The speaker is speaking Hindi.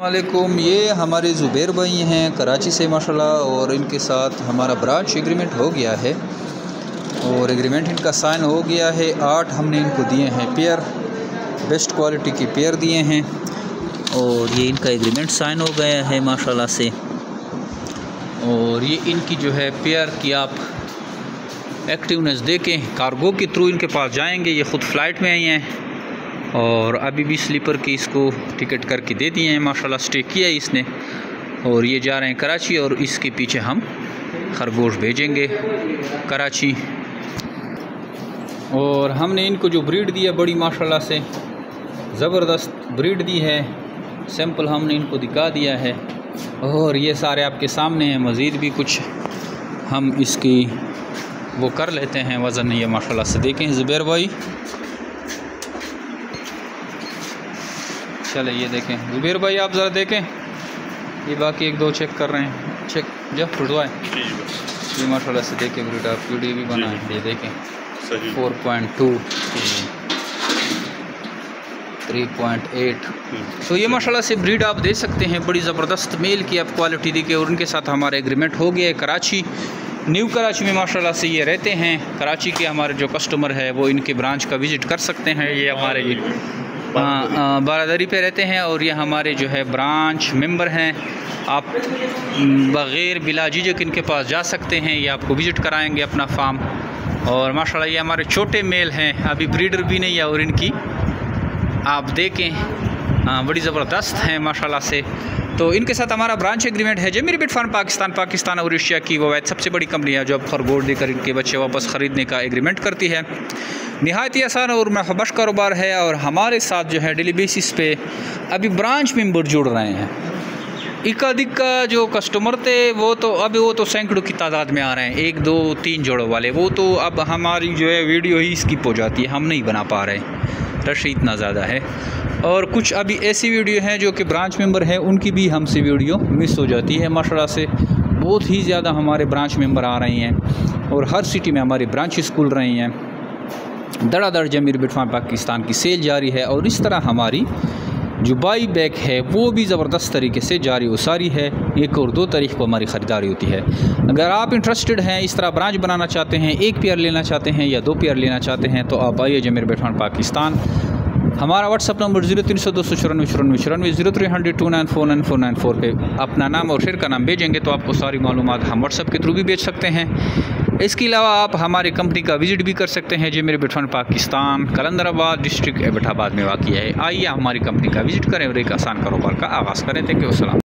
वालेकुम। ये हमारे ज़ुबैर भाई हैं कराची से माशाल्लाह, और इनके साथ हमारा ब्रांच एग्रीमेंट हो गया है और एग्रीमेंट इनका साइन हो गया है। 8 हमने इनको दिए हैं पेयर, बेस्ट क्वालिटी की पेयर दिए हैं और ये इनका एग्रीमेंट साइन हो गया है माशाल्लाह से। और ये इनकी जो है पेयर की आप एक्टिवनेस देखें, कार्गो के थ्रू इनके पास जाएंगे। ये ख़ुद फ़्लाइट में आई हैं और अभी भी स्लीपर की इसको टिकट करके दे दिए हैं माशाल्लाह, स्टे किया है इसने। और ये जा रहे हैं कराची और इसके पीछे हम खरगोश भेजेंगे कराची। और हमने इनको जो ब्रीड दी है बड़ी माशाल्लाह से ज़बरदस्त ब्रीड दी है, सैंपल हमने इनको दिखा दिया है और ये सारे आपके सामने हैं। मज़ीद भी कुछ हम इसकी वो कर लेते हैं वज़न, ये माशाल्लाह से देखें ज़ुबैर भाई। चले ये देखें ज़ुबैर भाई, आप ज़रा देखें, ये बाकी 1-2 चेक कर रहे हैं, चेक जब टुटवाए ये माशाल्लाह से देखें ब्रीड। आप वीडियो भी बनाएं, ये देखें 4.2 3.8। तो ये माशाल्लाह से ब्रीड आप दे सकते हैं, बड़ी ज़बरदस्त मेल की आप क्वालिटी दी के। और उनके साथ हमारा एग्रीमेंट हो गया है कराची, न्यू कराची में माशाल्लाह से ये रहते हैं। कराची के हमारे जो कस्टमर है वो इनके ब्रांच का विज़िट कर सकते हैं। ये हमारे बारादरी पे रहते हैं और ये हमारे जो है ब्रांच मेंबर हैं। आप बग़ैर बिला झिझक इनके पास जा सकते हैं, ये आपको विज़िट कराएंगे अपना फार्म। और माशाल्लाह ये हमारे छोटे मेल हैं, अभी ब्रीडर भी नहीं है और इनकी आप देखें बड़ी ज़बरदस्त हैं माशाल्लाह से। तो इनके साथ हमारा ब्रांच एग्रीमेंट है। जेमिरी बिट फार्म पाकिस्तान और एशिया की वो सबसे बड़ी कंपनी है जो अब खरगोश देकर इनके बच्चे वापस ख़रीदने का एग्रीमेंट करती है। नहायत ही आसान और महबश कारोबार है। और हमारे साथ जो है डेली बेसिस पे अभी ब्रांच मेंबर जुड़ रहे हैं। इक्का दिक्का जो कस्टमर थे वो तो सैकड़ों की तादाद में आ रहे हैं, 1, 2, 3 जोड़ों वाले। वो तो अब हमारी जो है वीडियो ही स्किप हो जाती है, हम नहीं बना पा रहे, रश इतना ज़्यादा है। और कुछ अभी ऐसी वीडियो हैं जो कि ब्रांच मेंबर हैं, उनकी भी हमसे वीडियो मिस हो जाती है माशाल्लाह से। बहुत ही ज़्यादा हमारे ब्रांच मेंबर आ रहे हैं और हर सिटी में हमारी ब्रांचेस खुल रही हैं। धड़ाधड़ जेमिरी बिट फार्म पाकिस्तान की सेल जारी है और इस तरह हमारी जो बाई बैक है वो भी ज़बरदस्त तरीके से जारी व सारी है। 1 और 2 तारीख को हमारी ख़रीदारी होती है। अगर आप इंटरेस्टेड हैं, इस तरह ब्रांच बनाना चाहते हैं, 1 पेयर लेना चाहते हैं या 2 पेयर लेना चाहते हैं, तो आप आइए जेमिरी बिट फार्म पाकिस्तान। हमारा व्हाट्सअप नंबर 0300 294 94 0300 2949494 पे अपना नाम और शहर का नाम भेजेंगे तो आपको सारी मालूमात हम व्हाट्सअप के थ्रू भी भेज सकते हैं। इसके अलावा आप हमारी कंपनी का विज़िट भी कर सकते हैं। जेमिरी बिट फार्म पाकिस्तान कलंदराबाद डिस्ट्रिक्ट एबटाबाद में वाक़ है। आइए हमारी कंपनी का विज़िट करें और एक आसान कारोबार का आगाज़ करें। Thank you. अस्सलाम।